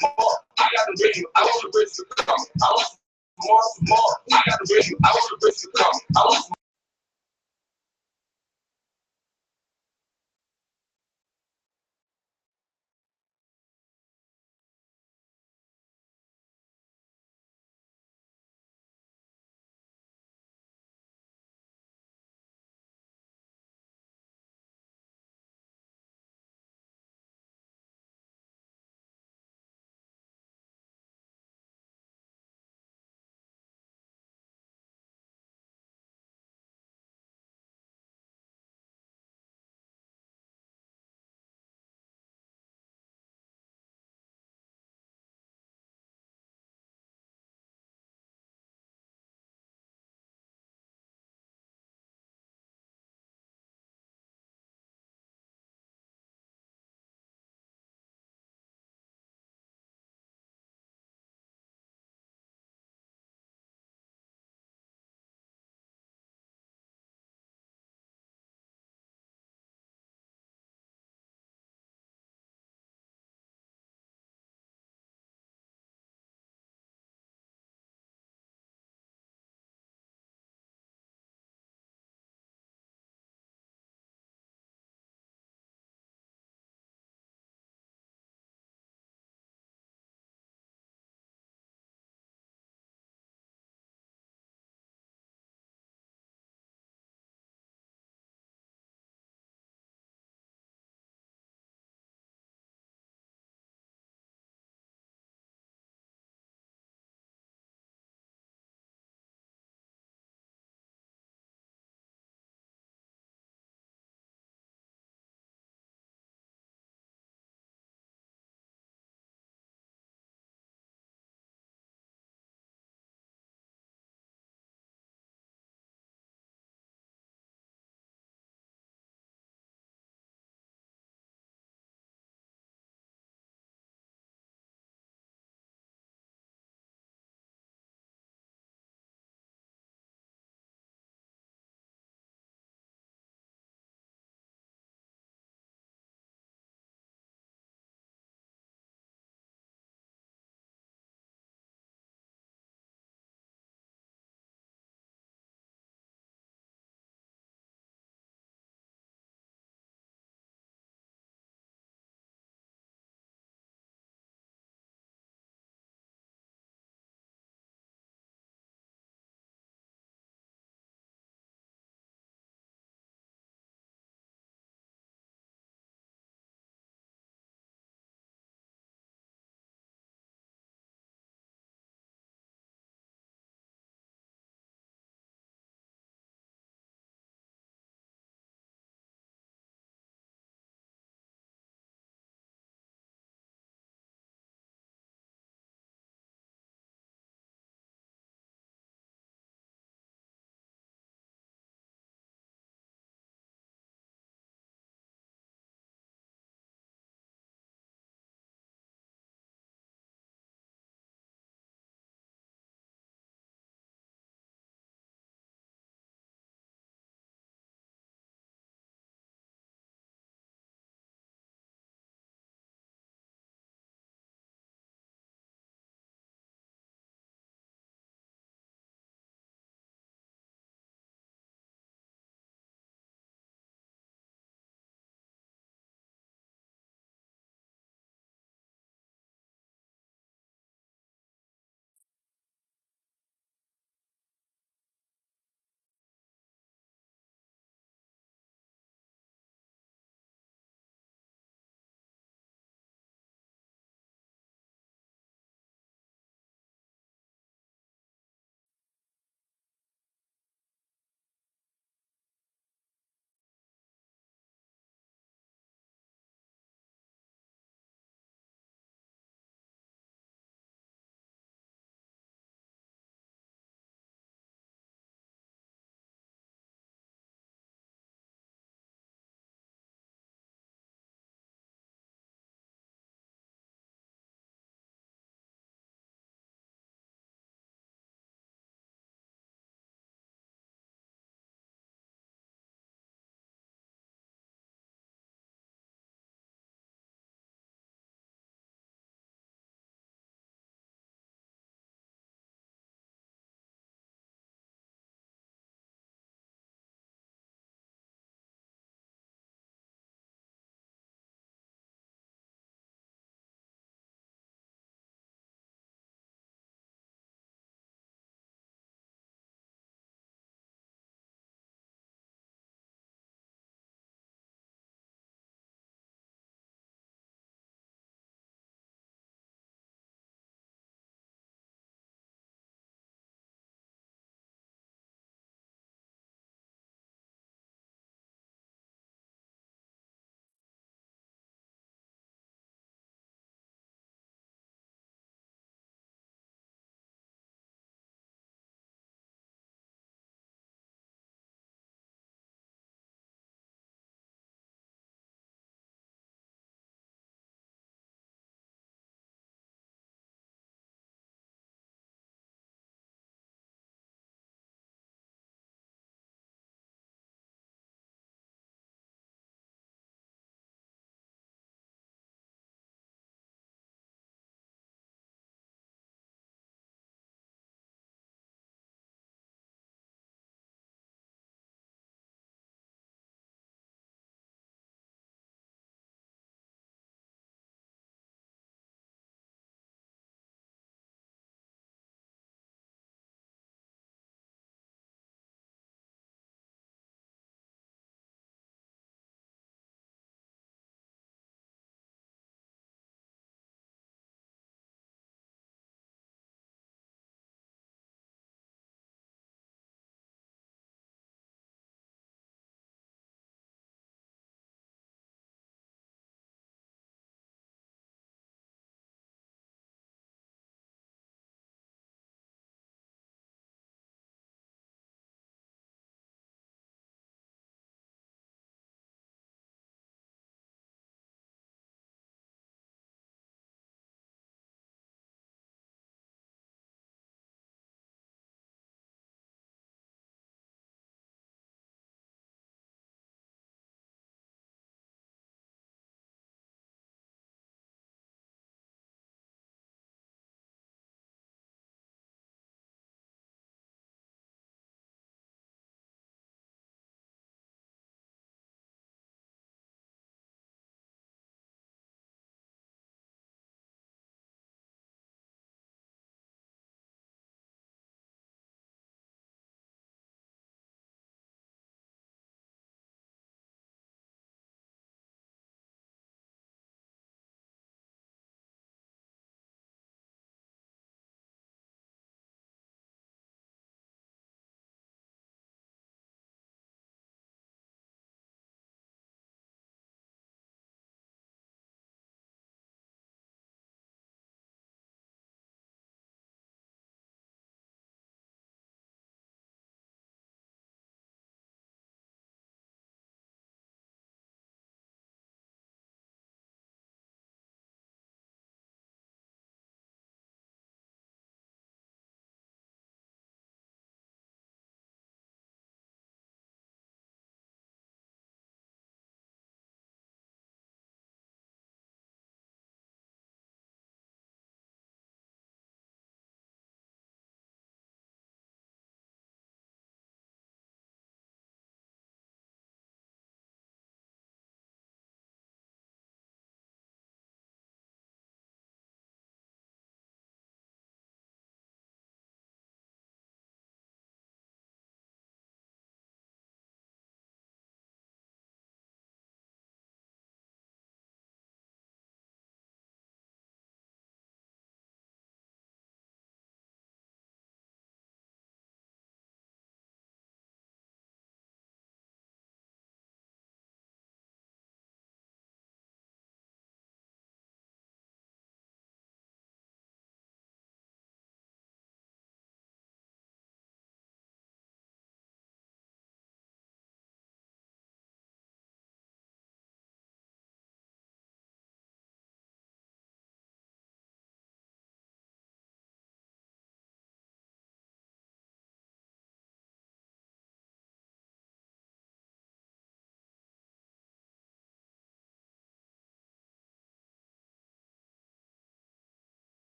some more. I got the rhythm, I want the rhythm to come. I want some more. I got the rhythm, I want the rhythm to come. I want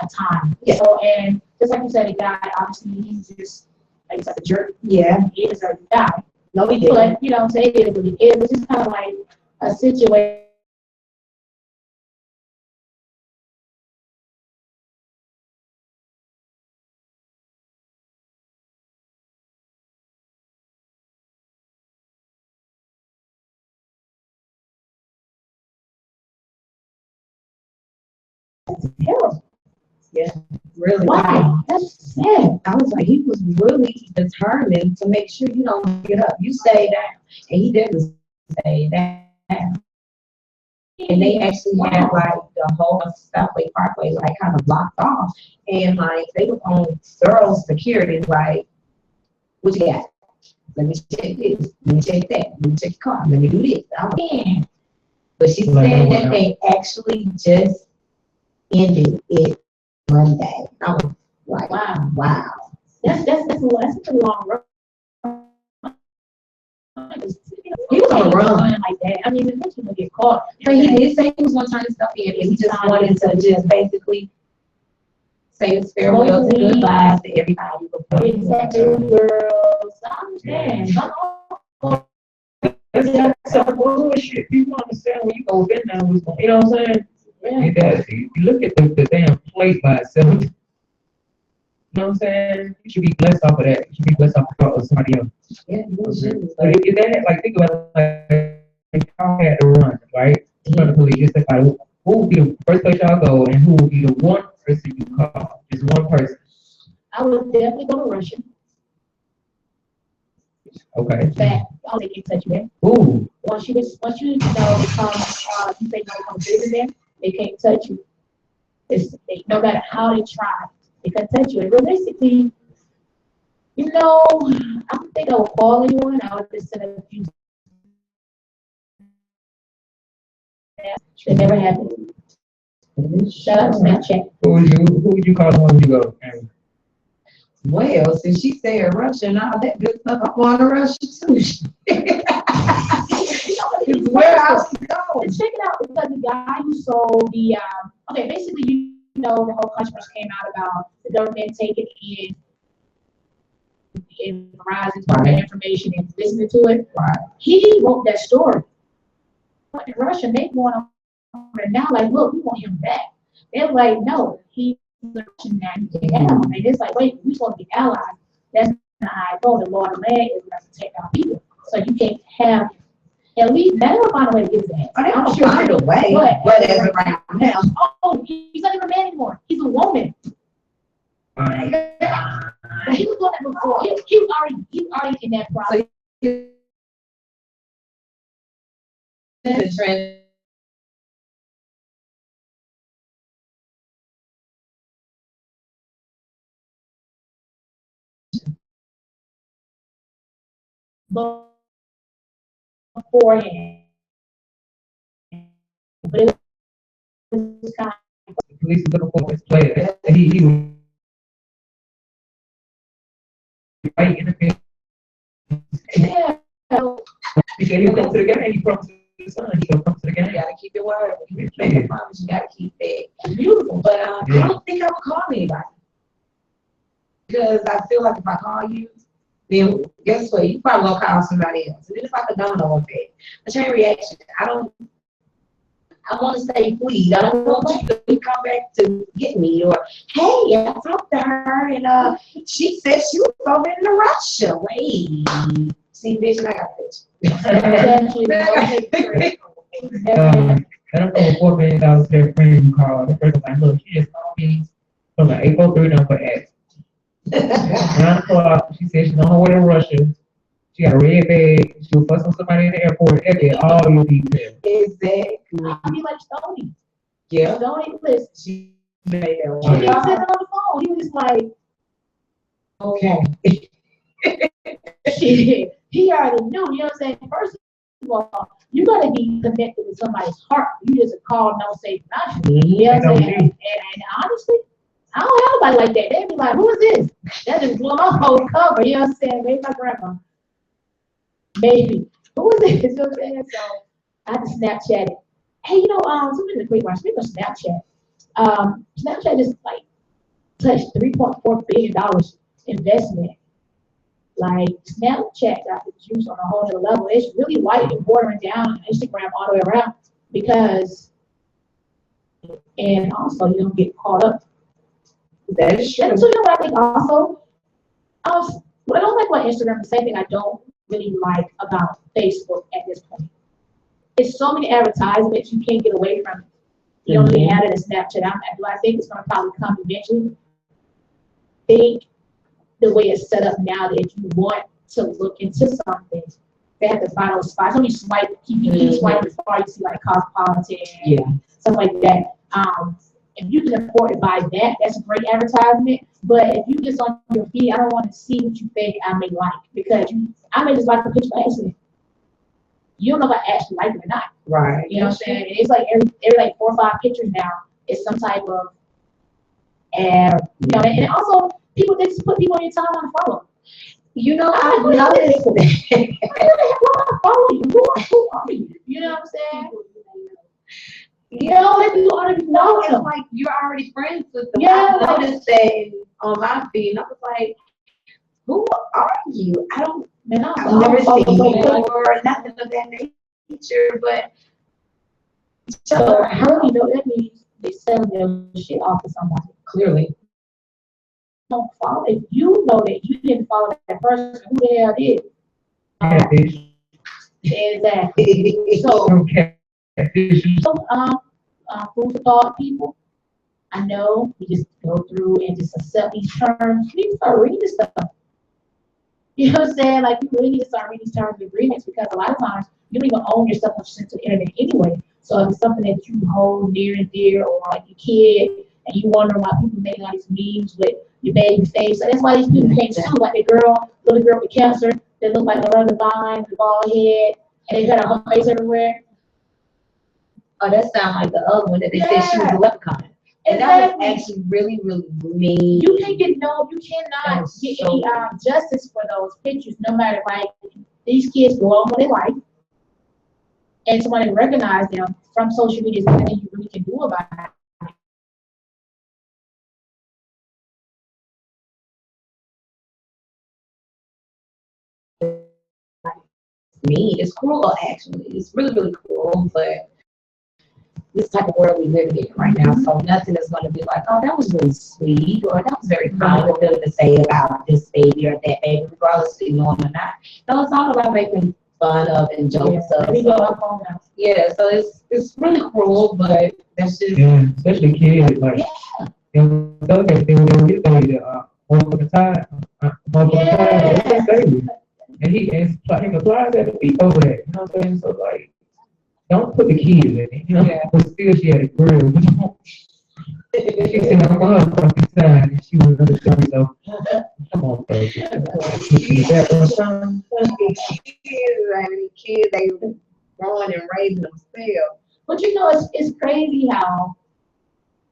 a time. Yeah. So, and just like you said, the guy, obviously, he's just, like, he's like a jerk. Yeah. He deserves to die. No, he didn't. But, you know what I'm saying? It was just kind of like a situation. Terrible. Yeah, really. Wow. That's sad. I was like, he was really determined to make sure you don't get up. You stay down. And he didn't stay down. And they actually had like the whole Southway Parkway like kind of blocked off. And like they were on thorough security, like, what you got? Let me check this. Let me check that. Let me check the car. Let me do this. I'm in. But she said that they actually just ended it Monday. I was like, wow. That's a pretty long road. He was on a run like that. I mean, eventually he'll get caught. But he did say he was going to turn his stuff in, and he just wanted to just basically say his farewells and goodbyes to everybody before. Exactly, girls. I understand. So bullshit. People understand when you go in there, you know what I'm saying? Yeah. You look at the damn plate by itself. You know what I'm saying? You should be blessed off of that. You should be blessed off of somebody else. Yeah, but if that, like, think about it, like, y'all had to run, right? In front of the police, just like, who would be the first place y'all go, and who would be the one person you call? Just one person. I would definitely go to Russia. Okay. That all they can touch you there. Ooh. Once you know become you say no become bigger there, they can't touch you. No matter how they try, they can't touch you. And realistically, you know, I don't think I would call anyone. I would just send a few. It never happened. Shout out to Snapchat. Who would you call the one you go? Well, since she said Russia and all that good stuff, I'm going to Russia too. Where else to go? Check it out, because the guy who sold the okay, basically, you know, the whole controversy came out about the government taking in Verizon's information and listening to it. Right. He wrote that story. But in Russia, they want him now, like, look, we want him back. They're like, no, he's a Russian now. And it's like, wait, we're supposed to be allies. That's not how I go. The law of the land is to protect our people. So you can't have, at least, they'll find a way to get his ass. I'm sure find a way. But as of right now, oh, he's not even a man anymore. He's a woman. But he was doing that before. He was already in that process. The trend. Beforehand. But it was kind of. The police is looking for his player. He was right in the field. Yeah. He said he'll come to the game. He promised his son he'll come to the game. You gotta keep your word. You make a promise, you gotta keep that. Beautiful. But I don't think I would call anybody. Because I feel like if I call you, then guess what? You probably gonna call somebody else. And then if I could domino effect, a chain reaction. I want to say, please. I don't want you to come back to get me, or hey, I talked to her and she said she was over in Russia. Wait, see, bitch, I got this. And I'm going $4 million to their friend you called. The person was like, look, she just called me from an 843 number at 9 o'clock. She said she's on her way to Russia. She got a red bag. She was fussing somebody in the airport. That get all your details. Exactly. I'll be like Stoney. Yeah. Stoney, listen. She made that She one. didn't say it on the phone. He was just like, okay. he already knew, you know what I'm saying? First of all, you gotta be connected with somebody's heart. You just call, no say nothing. You know what I'm saying? And honestly, I don't have nobody like that. They'd be like, who is this? That just blew my whole cover, you know what I'm saying? Maybe my grandma. Maybe. Who is this? You know what I'm saying? So I had to Snapchat it. Hey, you know, something in the quick watch. Speaking of Snapchat, Snapchat just like touched $3.4 billion investment. Like Snapchat got the juice on a whole other level. It's really white and bordering down Instagram all the way around because, and also you don't get caught up. That is true. And so you know what I think also, what I don't like about Instagram, the same thing I don't really like about Facebook at this point. It's so many advertisements you can't get away from. You don't really have it in Snapchat. Do I think it's gonna probably come eventually? Think the way it's set up now that if you want to look into something, they have to find those spots. When you swipe, keep swiping before you see like Cosmopolitan, stuff like that. If you can afford to buy that, that's a great advertisement. But if you just on your feed, I don't want to see what you think I may like because I may just like a picture by accident. You don't know if I actually like it or not. Right. You know what I'm saying? And it's like every like 4 or 5 pictures now is some type of ad. You know, and also people they just put people on your timeline to follow. You know, I I've noticed that. I follow you. Who are you? You know what I'm saying? You know, if you already know It's them. like you're already friends with them. Yeah. I noticed that on my feed. I was like, who are you? Man, I've never seen you or nothing of that nature, but So how do you know that means they selling their shit off to somebody? clearly. Don't follow. If you know that you didn't follow that person, who the hell did? Catfish. Exactly. So, Some catfish. food for thought people. I know we just go through and just accept these terms. We need to start reading this stuff. You know what I'm saying? Like, you really need to start reading these terms and agreements because a lot of times you don't even own your stuff once you send to the internet anyway. So if it's something that you hold near and dear or like your kid and you wonder why people make all these memes with your baby face. So that's why these people came too. Like the little girl with cancer that looked like Loretta Devine, the bald head, and they got her whole face everywhere. Oh, that sounds like the other one that they said she was a leprechaun. And that was actually really, really mean. You can get you cannot was get so any justice for those pictures, no matter like these kids go on what they like, and somebody recognize them from social media is nothing you really can do about it. Mean. It's cruel, actually. It's really, really cruel, but this type of world we live in right now, so nothing is going to be like, oh, that was really sweet, or that was very kind of them to say about this baby or that baby, regardless if you know them or not. No, it's all about making fun of and jokes of. We go up on them. Yeah, so it's really cruel, but that's just Yeah, especially kids, like, they don't get baby motherfucking time. Motherfucking time, that's baby. And he applies that to people over that, you know what I'm saying? So, like, don't put the kids in it, you know? Yeah. But still, she had a grill. She said, I'm on her fucking side, and she was understand, so, come on, baby. That one. some kids, they growing and raising themselves. But you know, it's crazy how,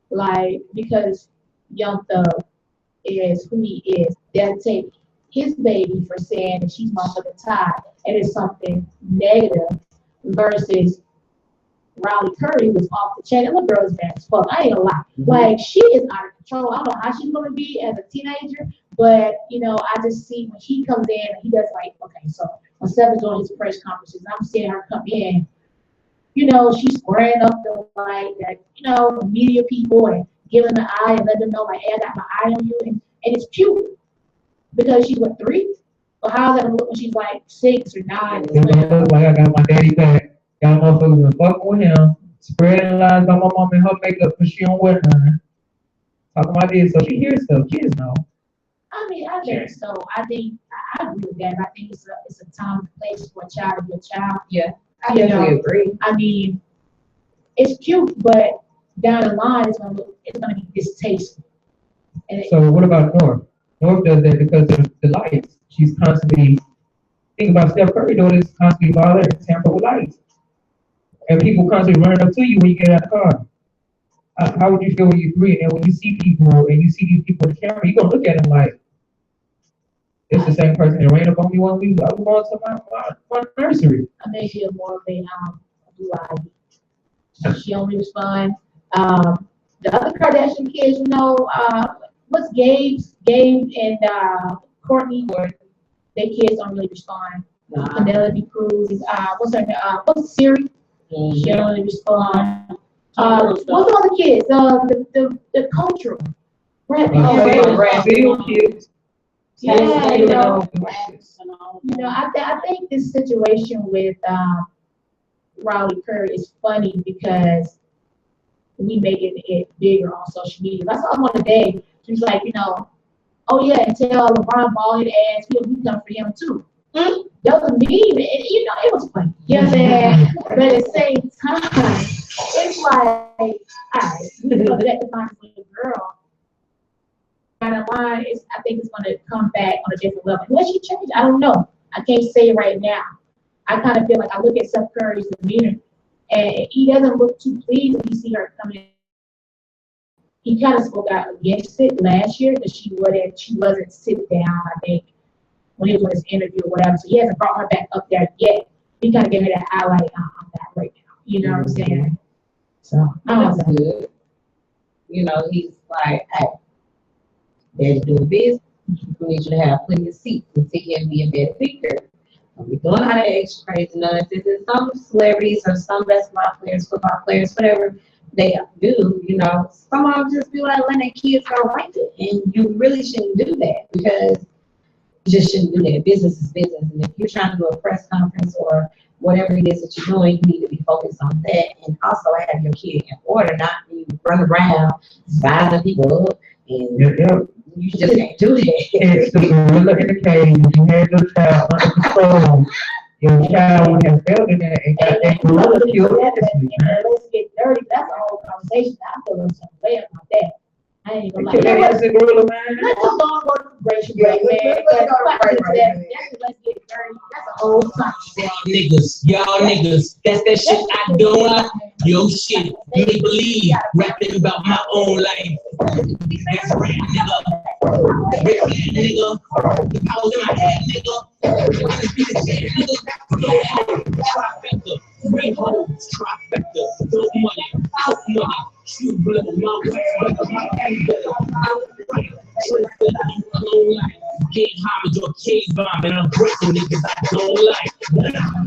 like, because Young Thug is who he is, they'll take his baby for saying that she's motherfucking tired, and it's something negative, versus Riley Curry was off the chain. And the girl is bad as fuck. I ain't gonna lie. Like, she is out of control. I don't know how she's gonna be as a teenager, but you know, I just see when he comes in, he does like, okay, so when Seven's doing his press conferences, and I'm seeing her come in, you know, she's squaring up the like that, you know, media people and giving the eye and letting them know like, hey, I got my eye on you, and it's cute because she's what 3? But how's that gonna look when she's like 6 or 9? It's gonna look like I got my daddy back. Got motherfuckers gonna fuck with him, spreading lies about my mom and her makeup because she don't wear none. Talking about this, so she hears stuff. Kids know. I mean, I think so. I agree with that. I think it's a time and place for a child to be a child. I You definitely know, agree. I mean, it's cute, but down the line, it's gonna be distasteful. And So what about North? North does that because of the lights. She's constantly, think about Steph Curry doing this, constantly bothering and tamper with lights. And people constantly running up to you when you get out of the car. How would you feel when you 3 and then when you see people and you see these people on the camera, you gonna look at them like, it's the same person that ran up on me when I was going to my nursery. I think she's more of a blue ivy. She only respond The other Kardashian kids, what's Gabe and Courtney, their kids don't really respond. Penelope Cruz, what's her name? What's Siri? She don't really respond. What's the other kids? The cultural. Brazil kids. Yeah, Yeah. I think this situation with Riley Curry is funny because we making it bigger on social media. I saw one today. She's like, oh yeah, and tell LeBron bald ass we done for him too. That was a meme, and it was funny. You know what I'm saying? But at the same time, it's like, all right, we know that defines a girl. Bottom line is, I think it's going to come back on a different level. Will she change? I don't know. I can't say right now. I kind of feel like I look at Steph Curry's demeanor, and he doesn't look too pleased when you see her coming in. He kind of spoke out against it last year because she wasn't sit down, I think, when he was doing his interview or whatever. So he hasn't brought her back up there yet. He kind of gave her that highlight on that right now. You know what I'm saying? So I don't That's know. good. He's like, hey, they're doing business. We need you to have plenty of seats and sit here and be a better thinker. We're doing all that extra crazy nonsense. And some celebrities or some basketball players, football players, whatever they do, some of them just be like, letting their kids go like it. And you really shouldn't do that because you just shouldn't do that. Business is business. And if you're trying to do a press conference or whatever it is that you're doing, you need to be focused on that. And also have your kid in order, not be running around sizing people up. And you just can't do that. It's the gorilla in the cage. You had your child under control. Your child would have felt in there and got that gorilla killed instantly, man. Let's get dirty. That's a whole conversation. I feel some way about that. I ain't even Kill that like innocent gorilla, man. let's go to racial Yeah, break, man. let's go to break, man. Let's get dirty. That's a whole conversation. Y'all niggas, that's that shit I don't like. Yo shit, you ain't believe, rapping about my own life. That's right, nigga. Rip that nigga. The powers in my head, nigga. Trifecta, three hoes, trifecta, no money, out money, true blood, my wife, my anger. Get homage or cave bomb, and I'm breaking niggas I don't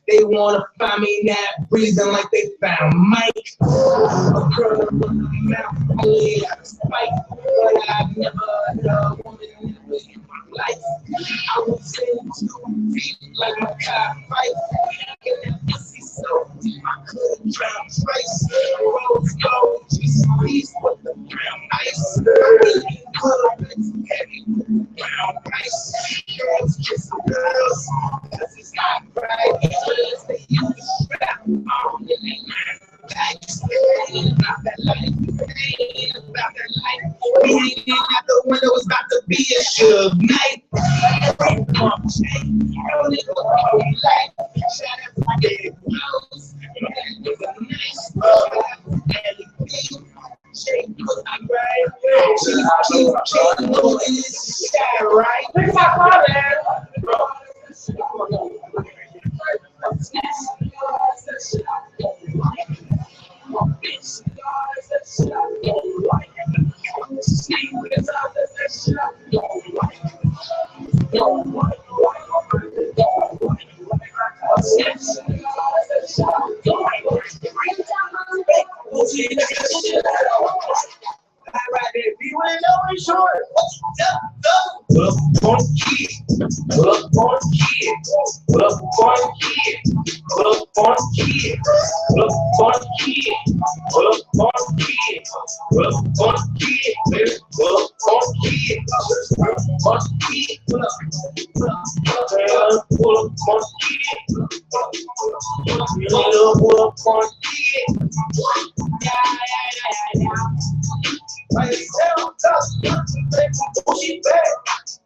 They wanna find me now, breathing like they found Mike. A girl in my mouth, only out of spite, but I've never had a woman in my life. I was in too deep, like my car fight. And that pussy so deep, I couldn't drown twice. Rose gold, just squeeze with the brown ice. I could have been heavy with the brown ice. Girls just girls, this is not right. They use the strap on and they ain't about that life. Ain't about that life. Hanging out the window is about to be a Suge Knight. Shout out to my dead clothes. Nice. Right? Look at my car, man.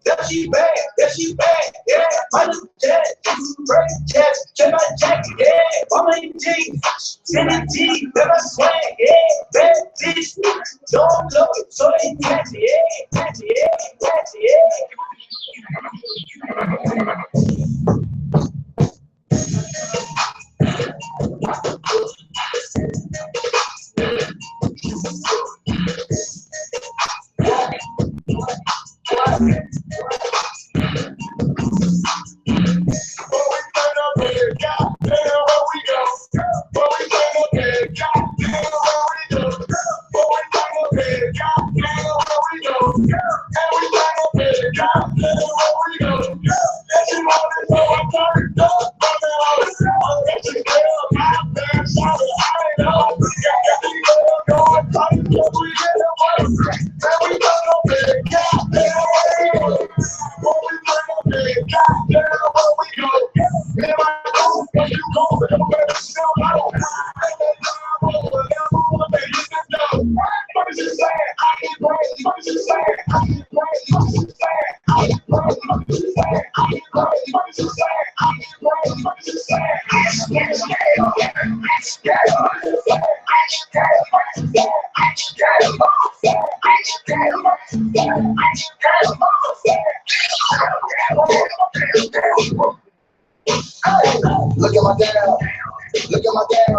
That she bad, yeah. My little jet, break jet, check my jacket, yeah. Mama in jeans, skinny jeans, never swag, yeah. Bad bitch, don't look, so they catch it, yeah, catch it, yeah, catch it, Look at my dad. Look at my dad.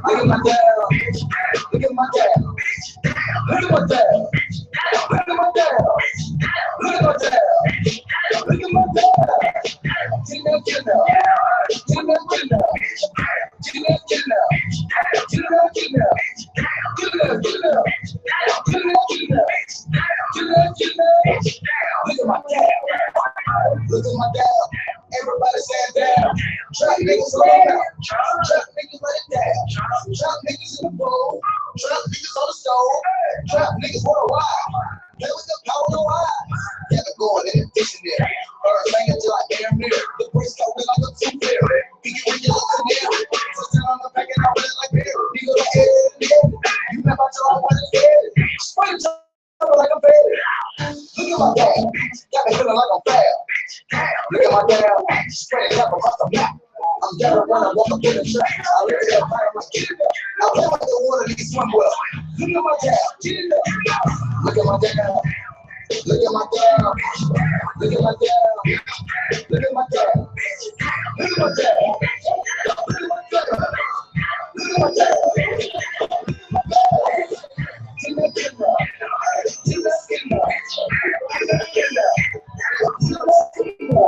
Look at my dad. Look at my dad. Look at my dad. Look at my dad. Look at my dad. Look at my dad. Tina, Tina. Tina, Tina. Tina, Tina. Tina, Tina. Tina, Tina. Tina, Tina. Tina, Tina. Look at my dad. Look at my dad. Everybody stand down. Trap niggas slow down. Trap niggas let it down. Trap niggas in the bowl. Trap niggas on the stove. Trap niggas worldwide. Play with the power of the wide. Yeah, they're going in the dictionary. Everything until I damn near. The priest open like a two fair. He get when you look in there. So sit on the back and I really like beer. He go like, hey. You never tell I wasn't scared. Spray trouble like I'm fed. Look at my dad. Got me feeling like I'm fab. Look at my dad. Spreading up across the map. I'm down when I walk up in the track. I live in a fire like get it up. I play like the water these swim well. Look at my dad. Get it up. Look at my dad. Look at my dad. Look at my dad. Look at my dad. Look at my dad. Look at my dad. Look at my dad. Tina, Tina. Tina, Tina. Tina, Tina.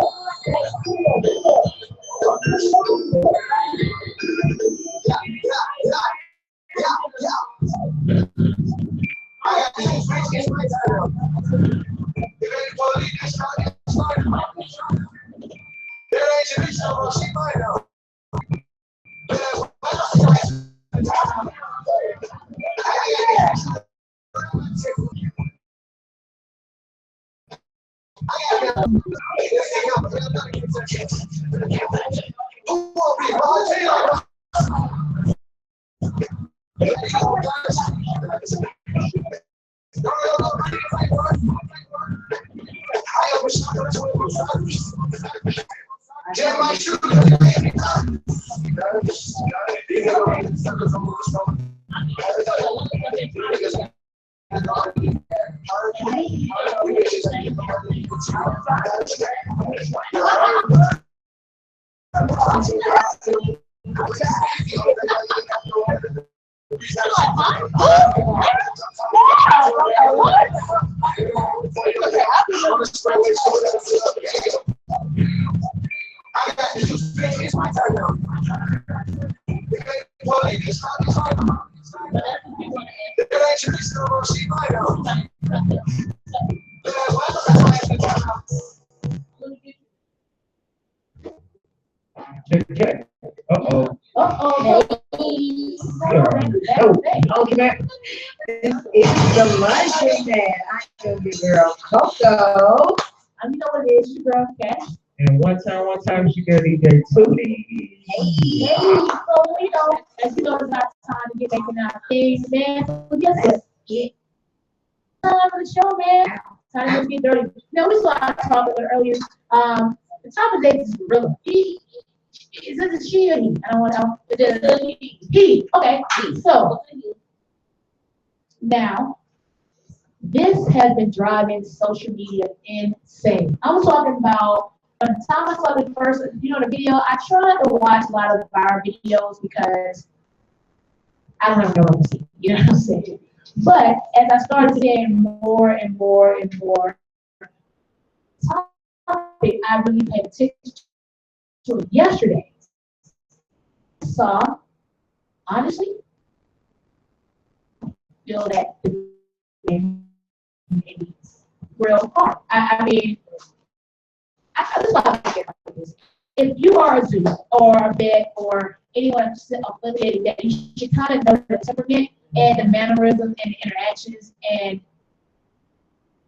Okay. Uh-oh. Uh-oh. Okay, man. It's the luncheon that I am the girl Coco. You know what it is, you girl, Cash. And one time she got DJ Tootie. Hey, so you know, as you know, it's not time to get making our things, man. So guess what? Get time for the show, man. Tiny lips get dirty. No, we saw I talked about it earlier. The top of Davis is gorilla. Is it a she or he? I don't want to know. It's a he. Okay. So now this has been driving social media insane. I was talking about by the time I saw the first, the video. I tried to watch a lot of the fire videos because I don't have no one to see. You know what I'm saying? But as I started seeing more and more and more topic, I really paid attention to it yesterday. So honestly, feel that maybe real hard. I mean, I just thought about this. If you are a zoo or a vet or anyone affiliated, that you should kind of know the temperament and the mannerisms and the interactions and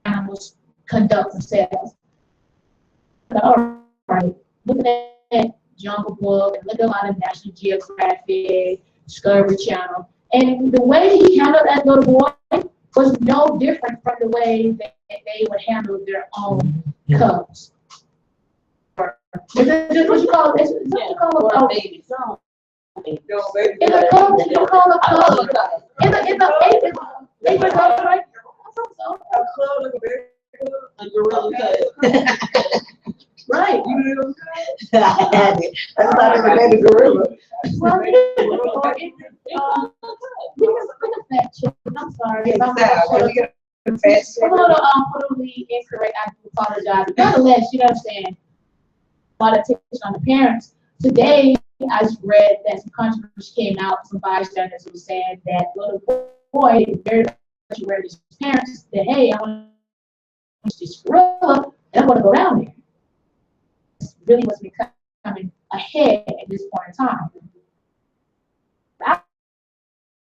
animals conduct themselves. All right, looking at Jungle Book and look at a lot of National Geographic, Discovery Channel, and the way he handled that little boy was no different from the way that they would handle their own cubs. Is it what you call it? Is what you call it? Baby, so. It's a cub. You call it a cub. It's a cub, right? A gorilla cub. Right. That's not a baby gorilla. Well, we can fact check. I'm sorry. If I'm totally incorrect, I apologize. Nonetheless, you know what I'm saying? A lot of attention on the parents. Today, I just read that some controversy came out. Some bystanders were saying that little boy is very much aware of his parents that, hey, I want to watch this gorilla and I want to go down there. This really what's becoming ahead at this point in time.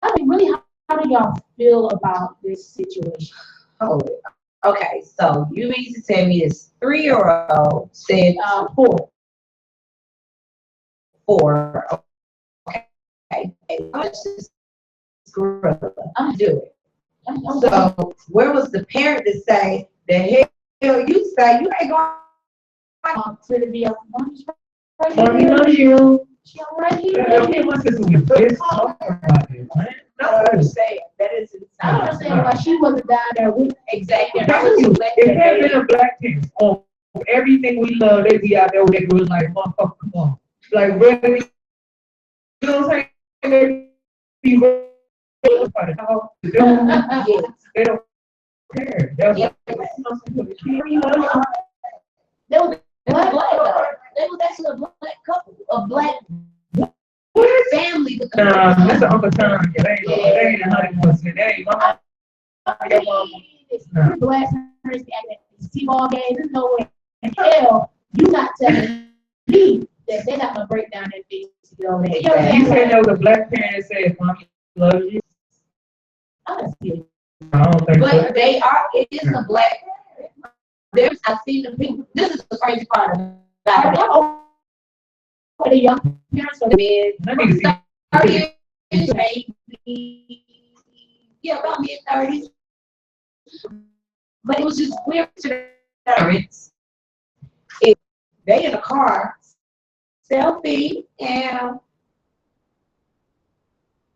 I mean, really, how do y'all feel about this situation? Oh, okay. So you mean to tell me this 3-year-old said 4. 4. Okay. Let's just gorilla. I'm Do it. I'm So where was the parent to say the hell you say you ain't going? to the video. Right Mommy here. loves you. She right here. My sister was just talking about this, man. I don't understand. That is insane. I don't understand why she wasn't down there with Exactly. If there had been a black parent on everything we love, they'd be out there with that girl like, motherfucker, come on. Like, really? You know what I'm saying? They be real about it. Yes. They don't care. They're like, There was It was black though. It was actually a black couple, a black family with the that's Uncle Tom. Yeah, they ain't 100%. They ain't my This black parents at these T-ball games. There's no way in hell you not telling me that they're not gonna break down that face to get over there. You know what I'm You saying? said there was a black parent that said, Mommy loves you. I don't see it. I don't think so. But they are, it is a black. I've seen the people, this is the crazy part about it. For the young parents, or the Mid, Let me see. 30s, maybe, yeah, about mid-30s. But it was just weird to the parents. They in a car, selfie, and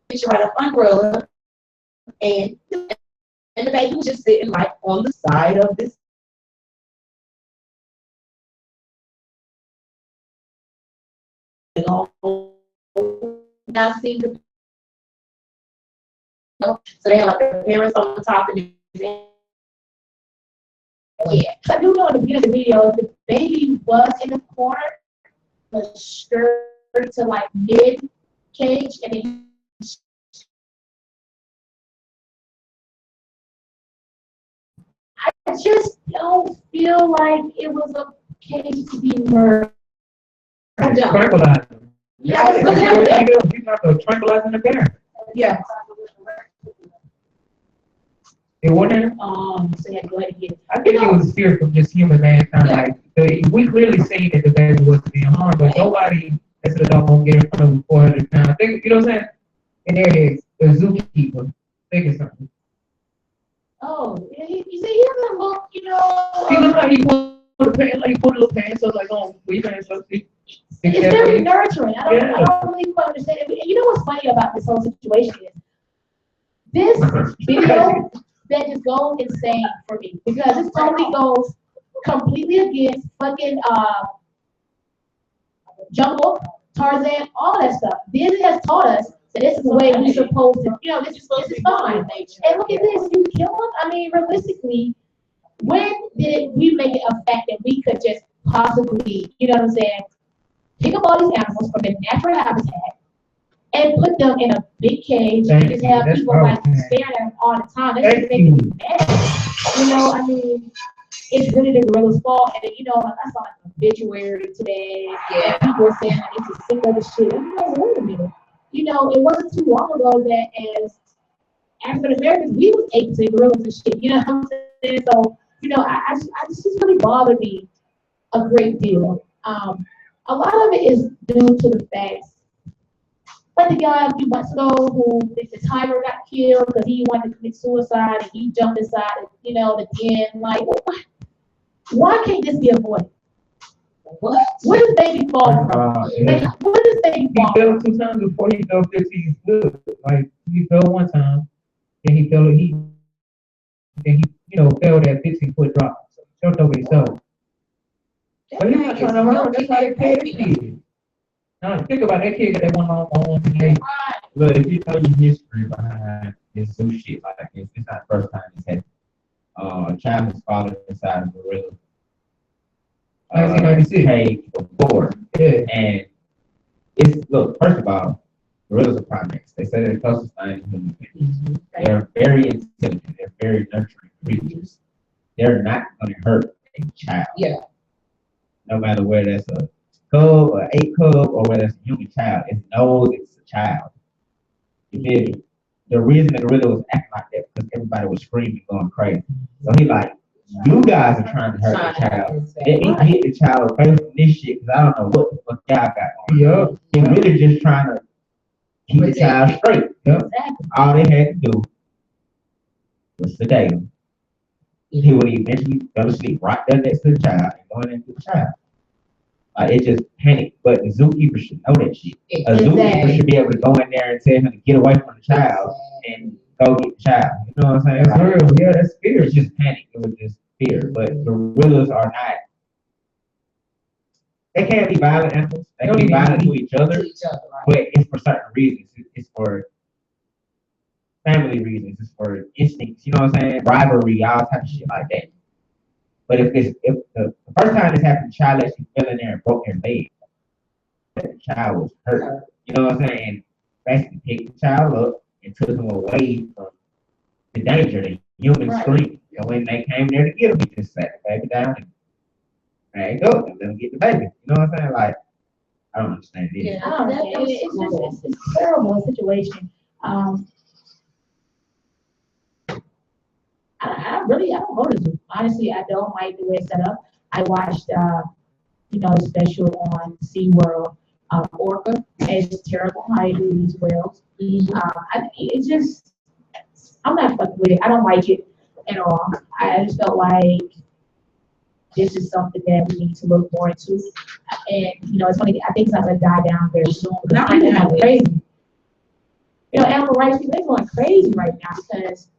picture right up umbrella, and the baby was just sitting like on the side of this. Now see the so they have like their parents on the top of it. yeah. I do know in the beginning of the video, the baby was in the corner, but skirt to like mid cage, and then I just don't feel like it was a case to be murdered. Tranquilize them. Yeah, You have to tranquilize the parent. Yeah. It wasn't. so yeah, go ahead and get it. I think it was fear from just human mankind. Like we clearly seen that the baby wasn't being harmed, but nobody as an adult won't get in front of him 400 pounds. Think, you know what I'm saying? And there it is, the zookeeper. Think of something. Oh, you see, he doesn't look, He look like he put a pants, like he put a little pants up, like on we pants up. it's very nurturing. I Yeah. don't really quite understand it. And you know what's funny about this whole situation is this video that just goes insane for me because it totally goes completely against fucking Jungle, Tarzan, all that stuff. Disney has taught us that this is the way we're supposed to, this is fine. And look at this, you kill them? I mean, realistically, when did we make it a fact that we could just possibly, pick up all these animals from their natural habitat and put them in a big cage and just have That's people like powerful. stare at them all the time? That's just making me mad. I mean, it's really the gorilla's fault. And I saw an obituary today. Yeah. And people were saying like, it's a sick of the shit. And wait a minute. It wasn't too long ago that as African Americans, we was able to say gorillas and shit. You know what I'm saying? So, I just really bothered me a great deal. A lot of it is due to the fact, like the guy a few months ago who the timer got killed because he wanted to commit suicide and he jumped inside, the den. Like, why can't this be avoided? What? Where does baby fall from? Like, where does baby He fall fell from? 2 times before he fell 15 foot. Like he fell 1 time, then he fell fell that 15-foot drop. So choked over himself. But he was trying to learn. That's how they pay the kid. Now think about that kid that went on today. Look, if you know the history behind this zoo shit like this, it's not the first time this happened. A child was fallen inside a gorilla 1996. cage before. Yeah. And look, first of all, gorillas are primates. They say they're the closest thing to human beings. They're very intelligent. They're very nurturing creatures. They're not going to hurt a child. Yeah. No matter whether that's a cub or a cub or whether it's a human child, it knows it's a child. You feel me? The reason the gorilla was acting like that because everybody was screaming, going crazy. So he like, you guys are trying to hurt the child. Let me get the child away from this shit because I don't know what the fuck y'all got on. Yup. He really just trying to keep the child straight. Exactly. All they had to do was sedate him. He would eventually go to sleep right there next to the child and going into the child. It just panicked. But the zookeeper should know that shit. A zookeeper should be able to go in there and tell him to get away from the child and go get the child. You know what I'm saying? That's real. Yeah, that's It was fear. just panic. It was just fear. But gorillas are not. They can't be violent animals. They can be violent to each other, but it's for certain reasons. It's for family reasons. It's for instincts. You know what I'm saying? Rivalry, all type of shit like that. But if the first time this happened, the child actually fell in there and broke their leg. The child was hurt. You know what I'm saying? And basically picked the child up and took him away from the danger, the human scream. And when they came there to get him, he just sat the baby down and there you go, and let him get the baby. You know what I'm saying? Like, I don't understand it. Yeah. I don't understand. It's a terrible situation. I don't go to zoo. Honestly, I don't like the way it's set up. I watched, a special on SeaWorld, Orca. It's terrible how they do these whales. I'm not fucking with it. I don't like it at all. I just felt like this is something that we need to look more into. And, it's funny, I think it's not going to die down very soon. Because people are going crazy. Animal rights people, they're going crazy right now because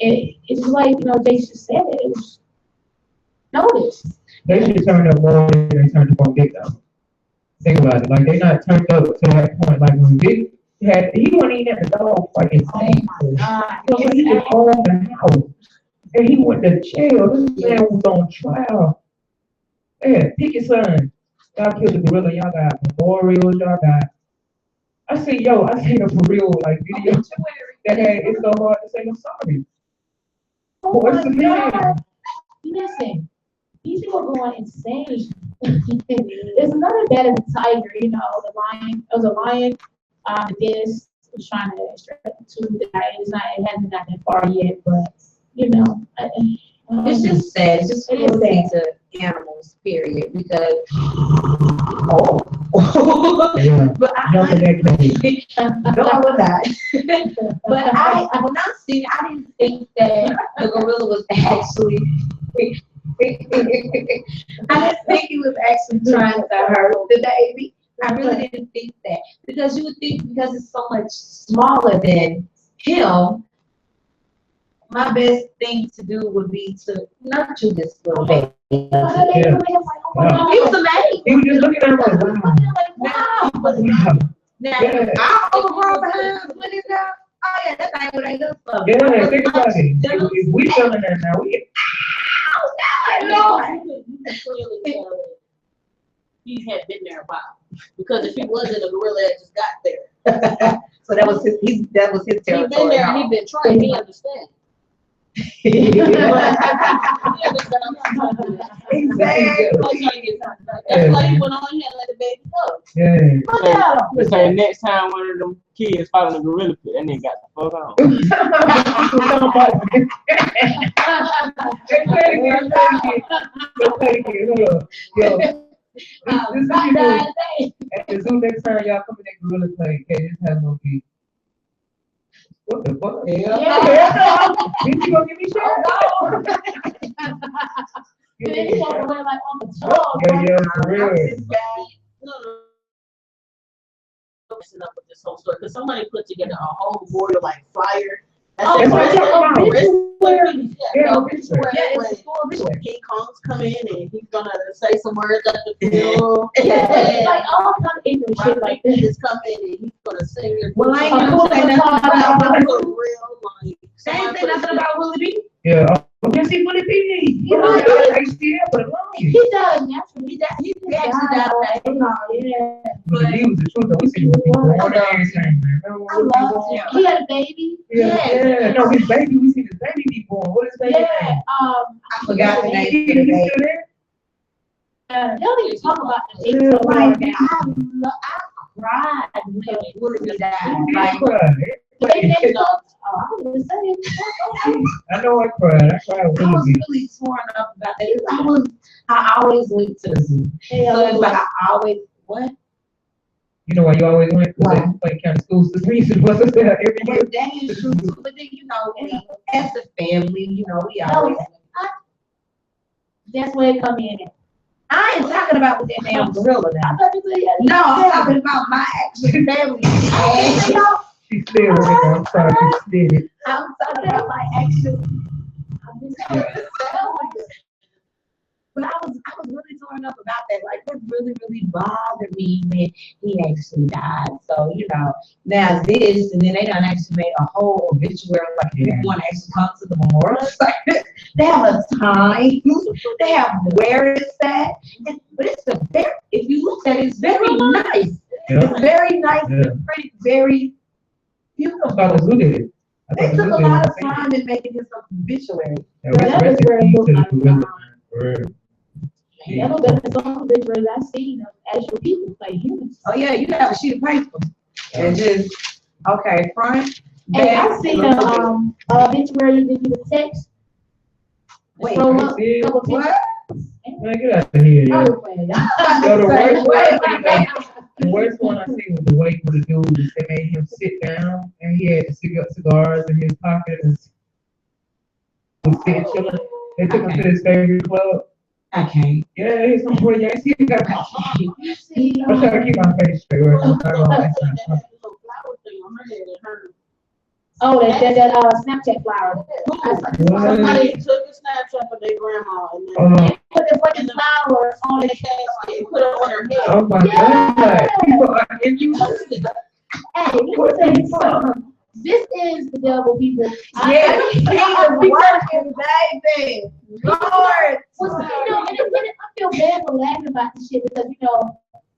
it's like, they just said it was noticed. They should turn up more than they turned up on Big though. Think about it. Like they not turned up to that point. Like when Big he wasn't even at the dog like insane. Oh my God. He was on the house. And he went to jail. This man was on trial. They had Pickett son. Y'all killed the gorilla. Y'all got memorials. Y'all got. I seen a for real like video that had it's so hard to say I'm sorry. Oh What's the my God. name? Listen, these people are going insane. There's another that is a tiger, the lion. It was a lion. The dentist was trying to extract to the guy. It hasn't gotten that far yet, but It's just sad. It's just cruelty to animals, period. Because Yeah. But Jump in that cage. no, I would not. But when I seen it, I didn't think that the gorilla was actually. I didn't think he was actually trying to hurt the baby. I really didn't think that because you would think because it's so much smaller than him, my best thing to do would be to nurture this little baby. He was amazing. He was just looking at him like, wow. Wow. Wow. Now, Yeah. I overgrown behind when it's out. Oh yeah, that's not what I look for. Yeah, think about it. If we feeling that now, we get, Lord. You can clearly tell that he had been there a while. Because if he wasn't, a gorilla had just got there. So that was his He territory. been there and he been trying, he understands. He understand I'm not trying to do that. Exactly. I'm trying to get something. That's why he went on here and let the baby go. yeah. So next time one of them kids following the gorilla pit, that nigga got the fuck on. At the zoo next time y'all come in that gorilla play, okay, this has no feet. What the fuck? Did you gonna give me shit? Yeah, for real. No. Messing up with this whole story because somebody put together a whole board of like flyer. That's what I'm talking about. Yeah, King Kong's coming in and he's gonna say some words at the funeral. It's like all kind of ignorant shit like this. Is coming and he's gonna sing your Well, I ain't gonna say nothing about Same Say nothing about Willie B. Yeah, yes, he would it be? You know, HCL, but alone. He does naturally. He actually got that. Yeah. But he was the truth, though. We see what people want to saying, man. I love him. He had a baby. Yeah. No, his baby, we see his baby be born. What is his baby Yeah. name? I forgot the name He of the still baby. there? They don't even talk about the baby. Like, I cried when Willie B died. He Like, cried. they didn't talk. I was saying. I know I cried. I cried I with was Willie. really torn up about that. I always went to the zoo. So it's like I always, what? You know why you always went? Why? Because they play county schools. The reason was there every year. But that is true too. But then, as a family, we always. That's where it come in. I ain't talking about with that damn gorilla now. I thought you said, No, I'm talking about my actual family. She still with it. I'm sorry, she did it. I'm talking about my actual. But I was really torn up about that. Like, that really, really bothered me when he actually died. So, now this, and then they done actually made a whole obituary, like, if you want to actually come to the memorial site. They have a time, they have where it's at. But it's if you look at it, it's very nice. Yeah. It's very nice Yeah. and pretty, very I thought the zoo did it. I They thought the took zoo a did lot it. of time in making this obituary. Yeah, That was rest in where it peace looked to the like, gorilla, man. For real. that was the song pictures I've seen of actual people, like humans. Oh yeah, you have a sheet of paper and just front. And back, I've seen a little bit. obituary that you would text. Wait, Scroll you up, see it? couple What? Man, get out of here, yo. pictures. Yo, the Say, worst wait, The worst one I seen was the way for the dude is they made him sit down and he had cigars in his pocket and was sitting chilling. They took him to his favorite club. I can't. Yeah, he's some boy. Yeah, see, got. I'm You see, trying to keep my face straight. Right now. oh, that Snapchat flower. Somebody took a snapshot of their grandma and then Oh, Put the fucking flower on the cast it, put it on her head. oh my God. People are in you. Hey, let me tell you something. This is the devil, people. Yeah, he was working, baby. Lord. I feel bad for laughing about this shit because,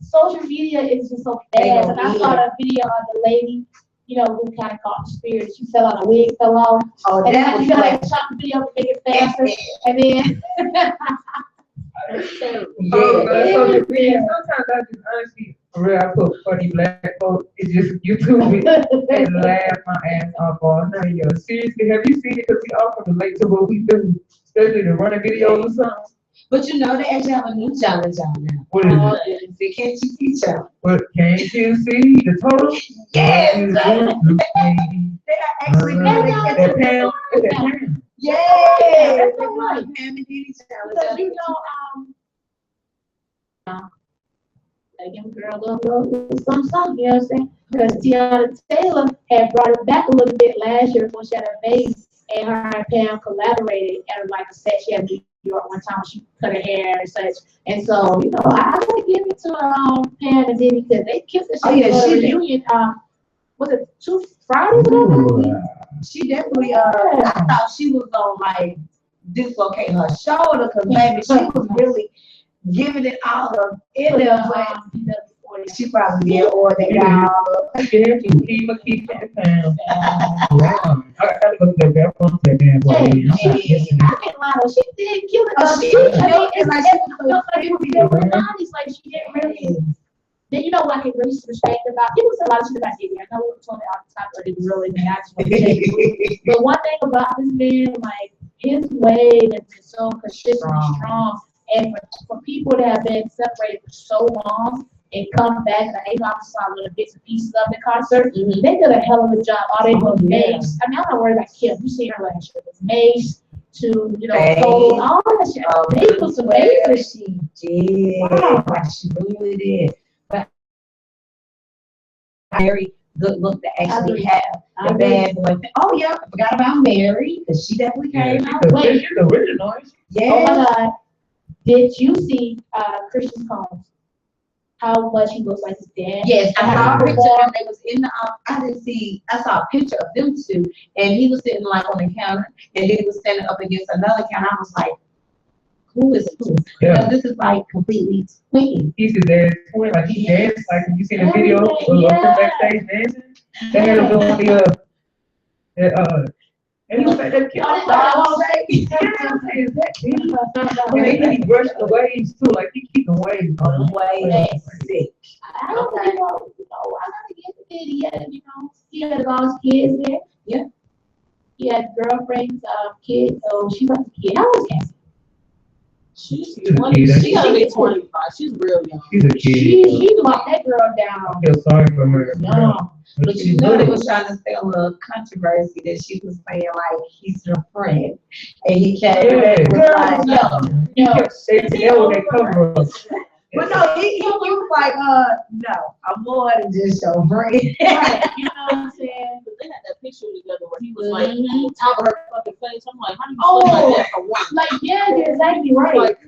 social media is just so fast. And I saw a video of the lady, who kind of caught the spirit. She fell out, a wig fell off. Oh, And that then was you gotta like, chop the video to make it faster. And then, Oh, that's so depressing. Sometimes I just honestly, for real, I put funny black folks. It's just YouTube it and laugh my ass off all night, yo. Seriously, have you seen it? Because we all can relate to what we do, especially the running videos or something. But you know, they actually have a new challenge out now. What is it? The Can't You See challenge. What, can't you see the total? Yes, What is sir. it? They are actually doing That it. Pam, that Pam. Yeah, that's they're so doing right. the Pam and Diddy challenge. Because you know, like young girl, little something, you know what I'm saying? Because Tiana Taylor had brought it back a little bit last year before she had her baby, and her and Pam collaborated at like a set she had in New York one time when she cut her hair and such. And so, you know, I gotta give it to Pam and Diddy because they kissed the shit Oh, yeah, for she the did. reunion. Was it 2 Fridays ago? She definitely, I thought she was gonna like dislocate her shoulder because baby, she was really giving it all of in there, but she probably did, or they got all of Yeah, keep that Pam. Wow. I gotta go to the bathroom that damn boy. Hey, I'm not missing it. I can't lie though, she did kill it. Oh, she I mean, killed it, like, she was it felt like it was still really nice, like she didn't really. Then you know what I can really respect about people say a lot of shit about Diddy. I know we were talking all the time, but it really man, I just want to say. But one thing about this man, like his way has been so consistent and strong, and for people that have been separated for so long and come back, and I know I saw little bits and pieces of the concert. They did a hell of a job. All they were Mace. I mean, I'm not worried about Kim. You see her last year. It's Mace to Cole, all that shit. They was amazing. She did. Wow. She really did. But very good look to actually have the bad boy. Oh yeah, I forgot about Mary because she definitely came out. Wait. She's the original. Oh Yeah. my God. Did you see Christian Combs? How much he looks like his dad? Yes, I saw a How picture of them. They was in the I saw a picture of them two, and he was sitting like on the counter, and then he was standing up against another counter. I was like, who is who? Yeah. Because this is like completely twin. He's his dad's twin. Like he danced. Like you see the video of him Yeah. backstage dancing. They had him doing and he was like that kid. And he brushed the waves too. Like he keep the waves on the Way sick. I don't know, I gotta get the video, he had all his kids there. Yeah. He had girlfriends, kids, so she was a kid. How old is Cassie? She's She's a 20, kid. she gotta be 25. She's real young. He's a She kid. locked that girl I down. feel sorry for her. No. But you know they was trying to sell a controversy that she was saying like he's her friend, and he came and was like, No. That was that cover up. but no, he was like, no, I'm more than just your friend. Right, you know what I'm saying? But they had that picture together where he was like, Mhm. on top of her fucking face. I'm like, how do you Oh. look like that for one? Like, yeah, you're exactly right. Like,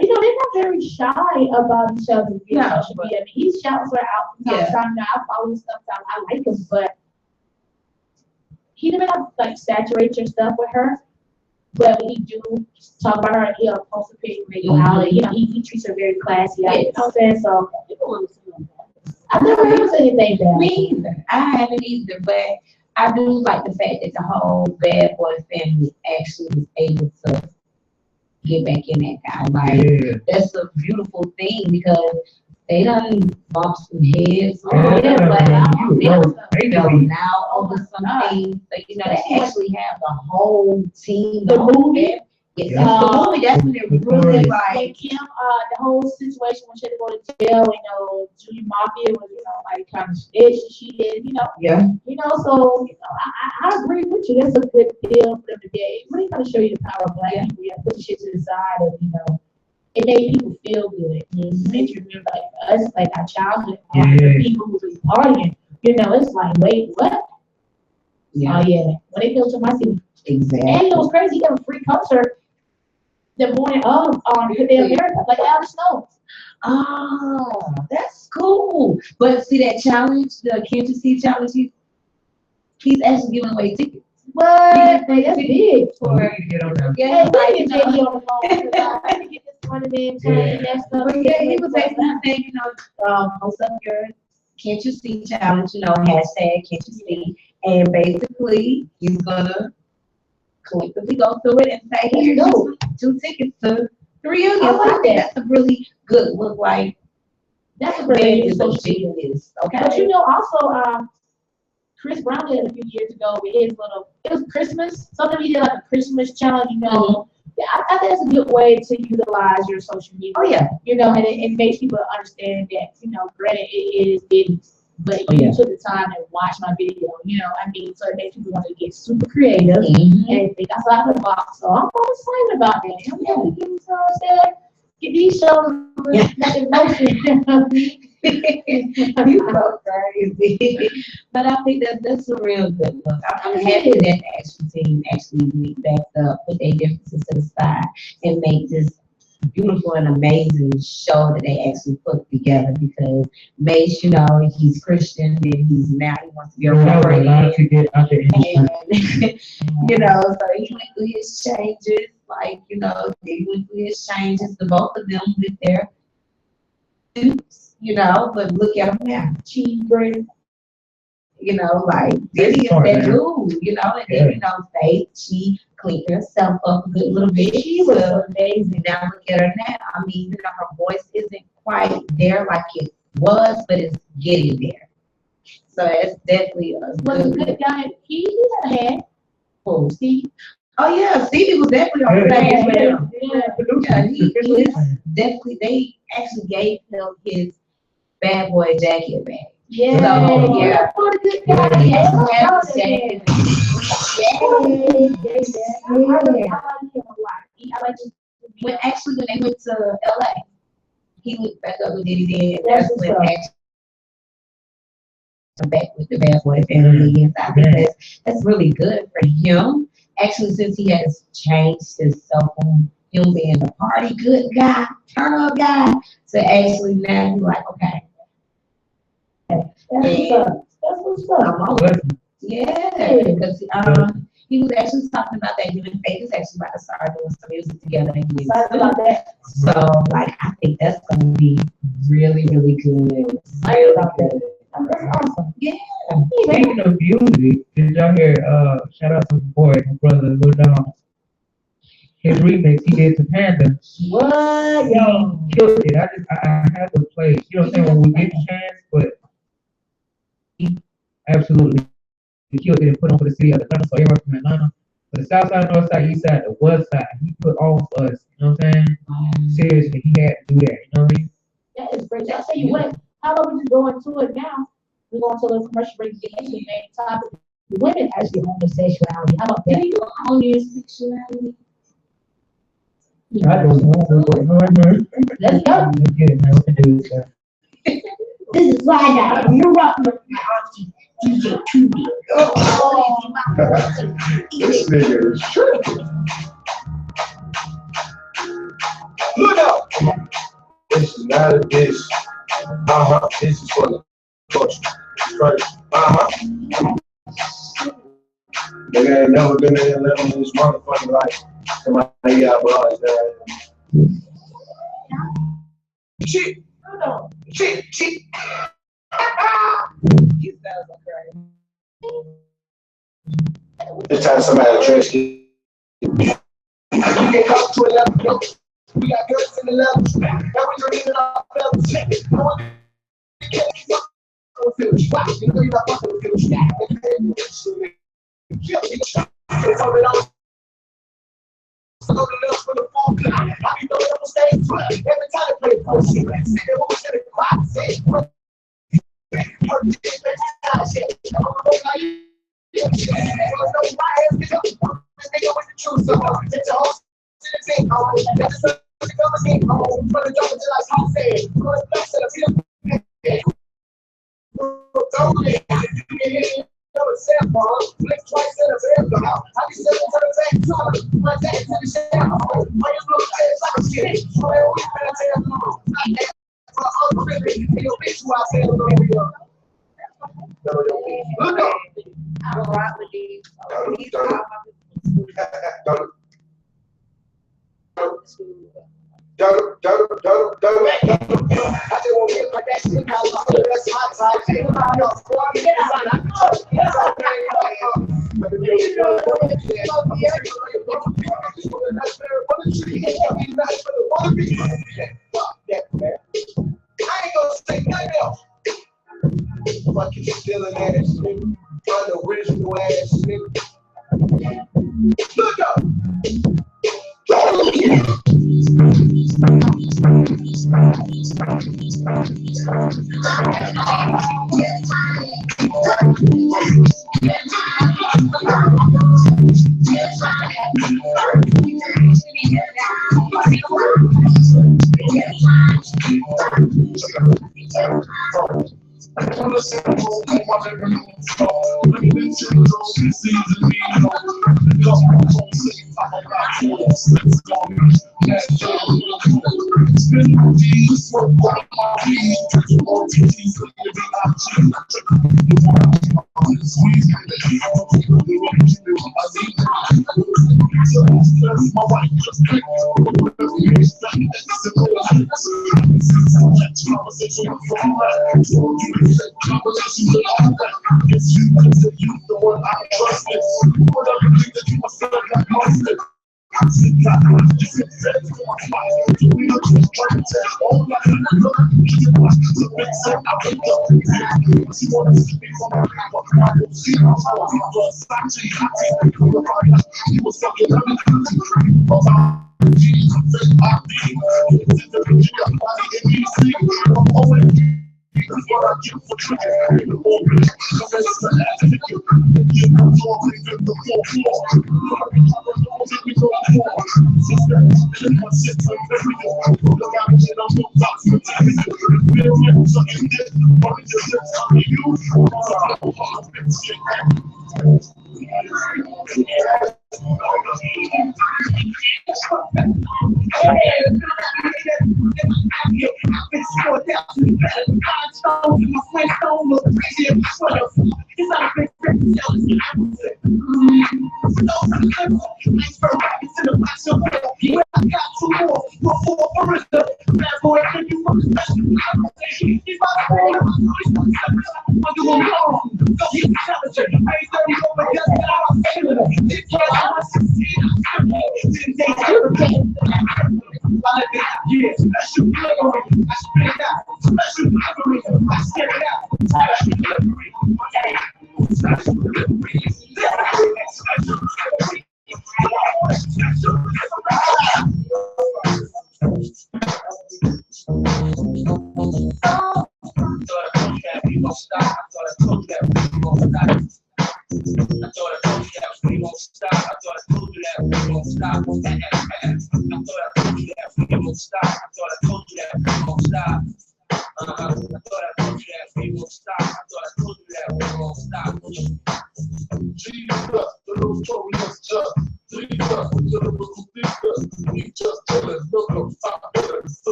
They're not very shy about each other via No, social media. I mean, he shouts her out from time to time. Now, I follow his stuff, so I like him, but he doesn't have like saturate your stuff with her. But when he do talk about her, he'll post a picture, maybe holler. He treats her very classy. You know what I'm saying? So people want to see him. I've never heard anything bad. Me either. I haven't either, but I do like the fact that the whole Bad Boy family actually was able to get back in that guy. Like, Yeah. that's a beautiful thing because they done bumped some heads. Yeah, Yeah, but you now, know, majorly. now over some things, so you know, they actually have the whole team. The whole movie? family. Yes, that's the movie. That's when they really When like. Kim, the whole situation when she had to go to jail, Julie Mafia was, like kind of snitch, and she did, Yeah. So, I agree with you. That's a good deal for them to get. It really kind of show you the power of black people. You have to put the shit to the side, and it made people feel good. It made you remember like us, like our childhood, the people who was partying. It's like, wait, what? Yeah. Oh yeah, when they built to my city, Exactly. and it was crazy. He got a free concert the morning of Good Day America, like Alex Snow. Oh, that's cool. But see that challenge, the Can't You See challenge, he's actually giving away tickets. What? That's big. So we need to get on that. Yeah, Hey, we get JD on the phone. I need to get this money in, playing that stuff. But yeah, he was actually saying, post up your Can't You See challenge, hashtag Can't You See, and basically he's gonna collectively go through it and say, here's two tickets to the reunion. I like So I think that's a really good look. Like That's a man great is a social media. genius. Okay. But also, Chris Brown did a few years ago with his it was Christmas, something he did like a Christmas challenge, Yeah, I think it's a good way to utilize your social media. Oh, yeah. You know, and it makes people understand that, you know, granted, it is business, but Oh, yeah. you took the time and watched my video, you know, I mean, so it makes people want to get super creative Mhm. and think outside the box. So I'm excited about that. I'm really getting to understand, get these shows like in motion. You so crazy. But I think that's a real good look. I'm happy that the action team actually went back up, put their differences to the side, and make this beautiful and amazing show that they actually put together. Because Mace, you know, he's Christian and he wants to be a That was rapper. a lot to get out there. And you know, so he went through his changes, like, you know, they went through his changes, the both of them with their suits, you know, but look at them now, cheeseburger, you know, like Diddy is Smart, that man. dude, you know, and then, you know, Faith, she cleaned herself up a good little bit. She was amazing. Now look at her now. I mean, you know, her voice isn't quite there like it was, but it's getting there. So it's definitely a Was a good good guy. He had a hand. pull. Steve. Oh yeah, Stevie was definitely on the Yeah, stage with yeah, him. yeah. Yeah, he is definitely. They actually gave him his bad boy jacket back. Yeah. So, yeah. What a good Yeah. guy. He Yeah. actually had the jacket. I like him a lot. I like him. When they went to LA, he went back up with Diddy then. That's That's when what's up. actually back with the bad boy family. And I think that's really good for him. Actually, since he has changed himself from him being the party good guy, turn up guy, to actually now he's like, okay, That's what's up. That's what's up. I'm on it. Yeah, because he was actually talking about that. Him and Faith is actually about to start doing some music together. Excited about that. So, like, I think that's gonna be really, really good. Excited about that. That's awesome. Yeah. Speaking of music, did y'all hear, shout out to the boy, my brother, Lil Don. His remix he did to Panda. What? He Yo. killed it. I had to play it. You know what I'm saying? When we get the chance, but he absolutely killed it and put on for the city of Atlanta, so everyone from Atlanta. For the south side, north side, east side, the west side, he put on for us. You know what I'm saying? Seriously, he had to do that. You know what I mean? That is great. I'll tell you what, how about we just go into it now? We're going to the commercial break again. The main topic. Women actually own their sexuality. How about that? Do you own your sexuality? I don't know. Let's go. Let's get it, man. What to do is, This is why now. You're rocking with my auntie, DJ Tubi. This nigga is tripping. Look out! This is not a dish. This is for the culture. First. Nigga ain't never been in Atlanta in this motherfucking life. Somebody got bras there. Shit. Shit. You sound so crazy. It's time somebody to dress you. You get caught to 11. We got girls in the levels. Now we drinking our fellas. Check it. I want to get you. You know you're not fucking with you. It's all it on. So go to love for the phone. I be throwing up on stage. Every time I play for shit. See that what we said in the crowd. Say I rock with these. Fucking stealing ass nigga, unoriginal ass nigga. Look up!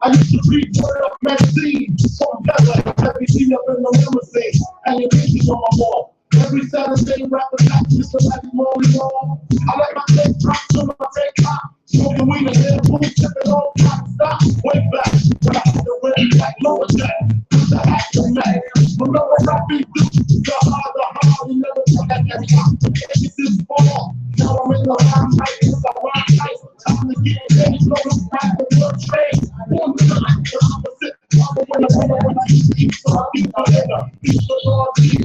I used to read Word Up magazine, so together, every scene up in the limousine, and your pictures on my wall. Every Saturday, rapping out just like rolling on. I like my take drops on my take top, smoking weed and then boom, tipping on top, stop, way back. When I had the red black lower jack, the aftermath. Remember I beat the hard, you never thought that top. This is ball. Now I'm in the He's the Lord, he's the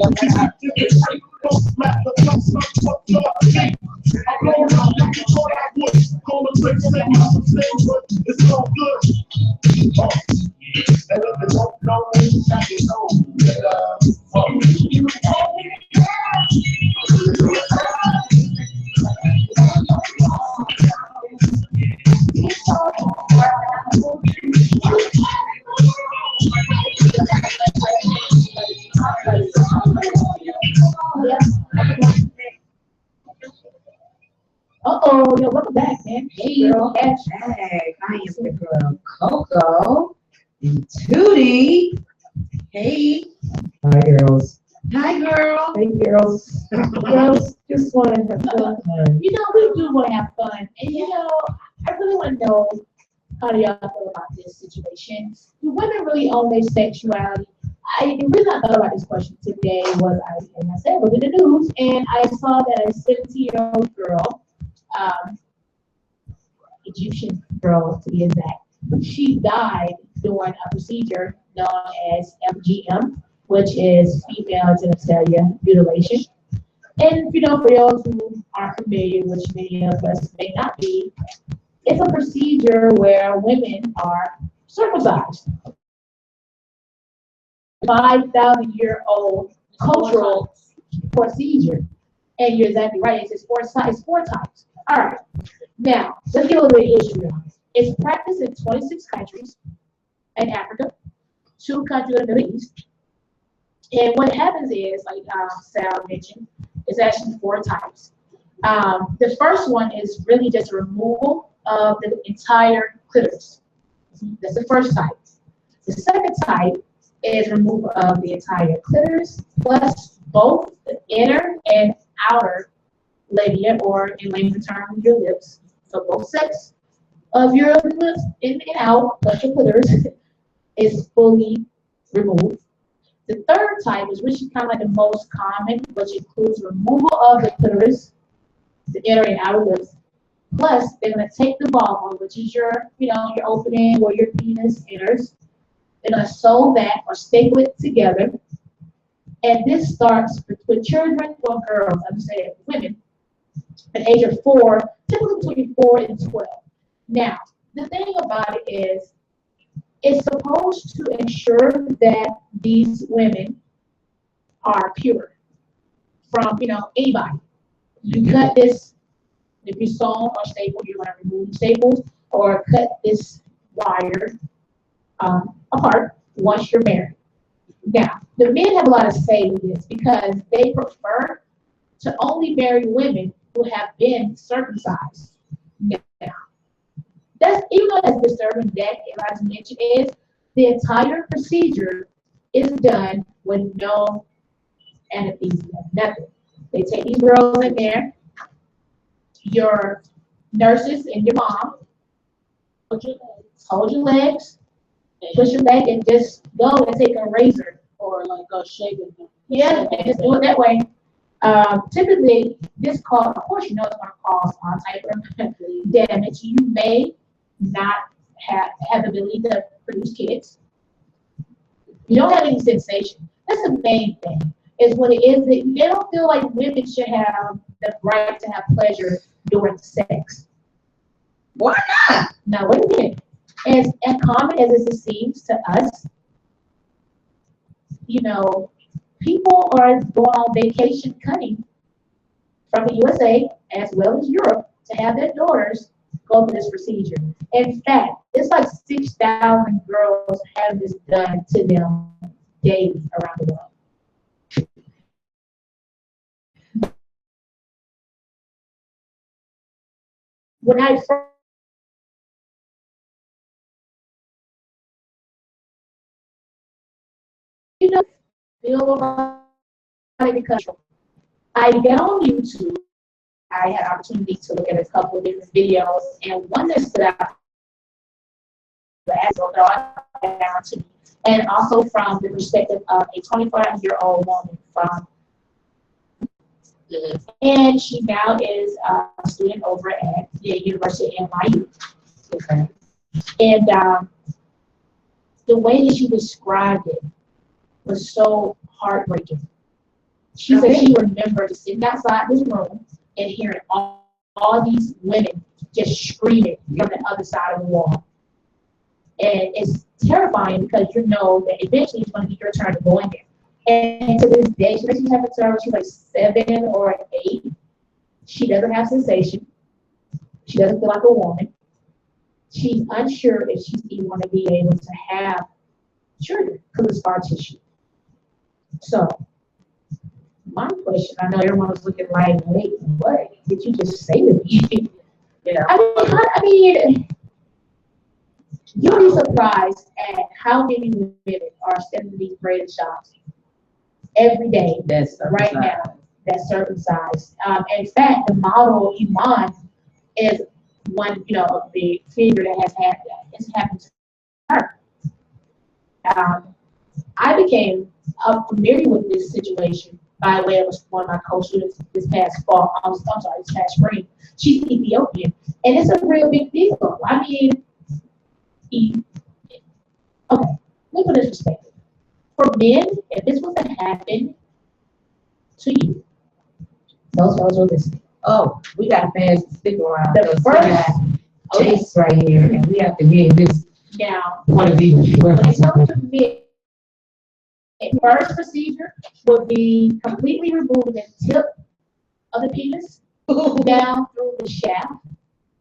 different don't smack the plus, I'm blowing up like you thought I would. Call the bricks, say I'm the same, but it's all good. Oh, yeah. And if you don't know, now you know, nigga. Fuck you. Uh-oh, yo, welcome back, man. Hey, Girl, hashtag, I am the girl Coco and Tootie. Hey, Hi, girls. hi girl. Hey, girls. Girls, just want to have fun. You know, we do want to have fun. And you know, I really want to know how do y'all feel about this situation? Do women really own their sexuality? The reason I thought about this question today was I said, look at the news, and I saw that a 17-year-old girl, Egyptian girl to be exact, she died during a procedure known as FGM, which is female genitalia mutilation. And you know, for those who aren't familiar, which many of us may not be, it's a procedure where women are circumcised. 5,000-year-old cultural procedure. And you're exactly right, it's four types. All right. Now, let's get a little bit of history on this. It's practiced in 26 countries in Africa, 2 countries in the Middle East. And what happens is, like Sal mentioned, it's actually 4 types. The first one is really just a removal of the entire clitoris. That's the first type. The second type is removal of the entire clitoris, plus both the inner and outer labia, or in layman terms, your lips. So both sets of your lips in and out, plus your clitoris, is fully removed. The third type is, which is kind of like the most common, which includes removal of the clitoris, the inner and outer lips. Plus, they're going to take the vulva, which is your, your opening where your penis enters. They're going to sew that or staple it together. And this starts with children or girls, I'm saying women, at the age of 4, typically between 4 and 12. Now, the thing about it is, it's supposed to ensure that these women are pure from, anybody. You cut this, if you sew or staple, you're going to remove staples or cut this wire apart once you're married. Now, the men have a lot of say in this because they prefer to only marry women who have been circumcised. Now, that's, even though that's disturbing, that, as I mentioned, is the entire procedure is done with no anesthesia, nothing. They take these girls in there, your nurses and your mom, hold your legs, push your leg, and just go and take a razor. Or like a shaving. Yeah, and just do it that way. Typically, this cause, of course, it's going to cause all type of damage. You may not have the ability to produce kids. You don't have any sensation. That's the main thing. Is what it is that they don't feel like women should have the right to have pleasure during sex. Why not? Now, wait a minute. As common as it seems to us, people are going on vacation cutting from the USA as well as Europe to have their daughters go through this procedure. In fact, it's like 6,000 girls have this done to them daily around the world. When I first feel about it because I got on YouTube. I had opportunity to look at a couple of different videos, and one that stood out down to me, and also from the perspective of a 25-year-old woman from, and she now is a student over at the University of NYU. Okay. And the way that she described it was so heartbreaking. She said she remembered sitting outside this room and hearing all these women just screaming from the other side of the wall. And it's terrifying because you know that eventually it's going to be your turn to go in there. And to this day, she doesn't have a terror. She's like 7 or 8. She doesn't have sensation. She doesn't feel like a woman. She's unsure if she's even going to be able to have children because it's scar tissue. So, my question, I know everyone was looking like, wait, what did you just say to me? Yeah. I mean, you'll be surprised at how many women are stepping these braided shops every day That's right now that's circumcised. In fact, the model Iman is one, of the figure that has had that. It's happened to her. I became familiar with this situation by way of one of my co-students this past fall. I'm sorry, this past spring. She's Ethiopian, and it's a real big deal. I mean, okay, let me put this perspective. For men, if this was to happen to you, those are listening. Oh, we got fans to stick around. The first, Chase right here, and we have to hear this. now, One of these. when it comes to men, a first procedure would be completely removing the tip of the penis down through the shaft.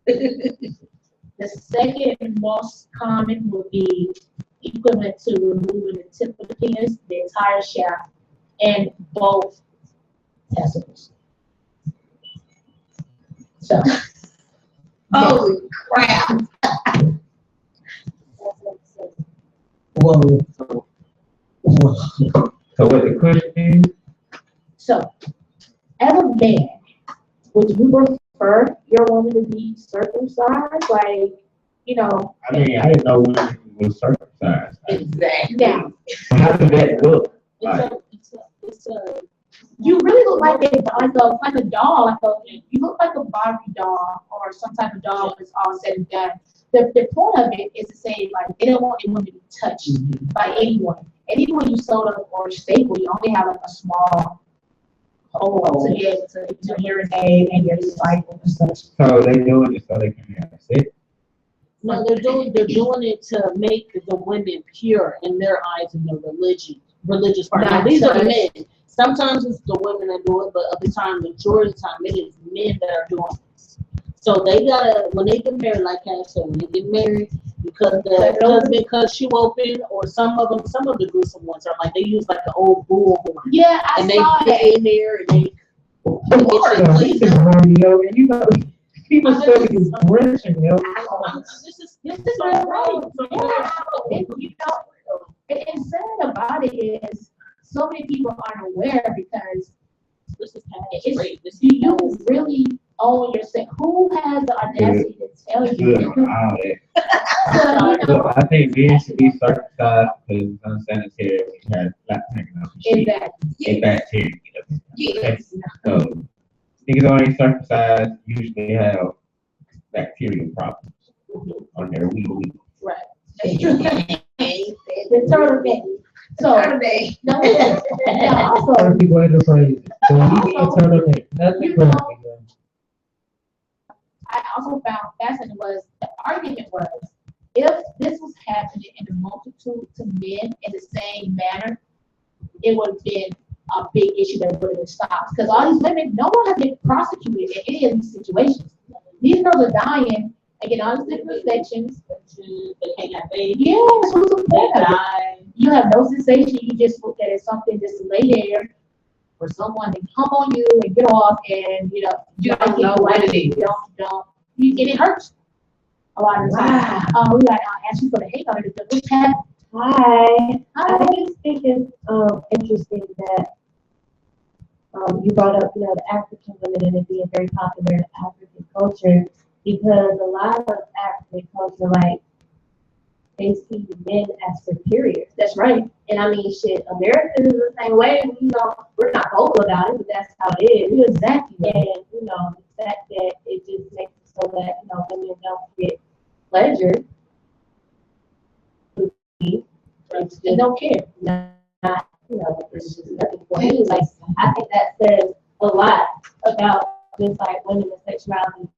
The second most common would be equivalent to removing the tip of the penis, the entire shaft, and both testicles. So, Holy crap. Whoa. So what the question is? so, as a man, would you prefer your woman to be circumcised? Like, I mean, I didn't know when he was circumcised. Exactly. now, How does that look? Like, you really look like a doll. You look like a Barbie doll or some type of doll when it's all said and done. The point of it is to say, like, they don't want a woman to be touched by anyone. And even when you sew them or staple, you only have like a small hole to be able to urinate and your cycle and such. so they doing it so they can have sex? No, they're doing it to make the women pure in their eyes in the religious part. Now, these are men. Sometimes it's the women that do it, but other time, majority of the time, it is men that are doing this. So they gotta, when they get married, like I said, when they get married, because the husband cut you open, or some of the gruesome ones are like, they use like the old bull horn. Yeah, I And they saw put that. it in there, and they This is rodeo, and people say it's Russian, This is real right. Yeah. And sad about it is so many people aren't aware because this is it's, do you really own yourself? Who has the audacity to tell you? Good on all that. So, Look, I think men should be circumcised because it's unsanitary when you have flat hanging off your shit. exactly. And bacteria. Yes. So niggas only circumcised usually have bacterial problems on their wee. right. The turtleneck. So, no, now also, Some people ain't afraid. So he be a turtleneck. Nothing wrong with him. I also found fascinating was the argument was if this was happening in a multitude to men in the same manner, it would have been a big issue that would have been stopped. Because all these women, no one has been prosecuted in any of these situations. These girls are dying and getting all these different infections. They can't have babies. Yes, what's the They point of it? die. You have no sensation. You just look at it as something just to lay there for someone to come on you and get off, and you don't know what it is. And it hurts a lot of the time. We got to ask you for the hate on it. What's happening? Hi, I just think it's interesting that you brought up, the African women and it being very popular in African culture, because a lot of African culture, like, they see men as superior. That's right. And I mean, shit, Americans is the same way. We're not vocal about it, but that's how it is. Exactly. And, the fact that it just makes it so that, women don't get pleasure. And don't care. Not you know, it's just nothing for me. Like, I think that says a lot about just like women and sexuality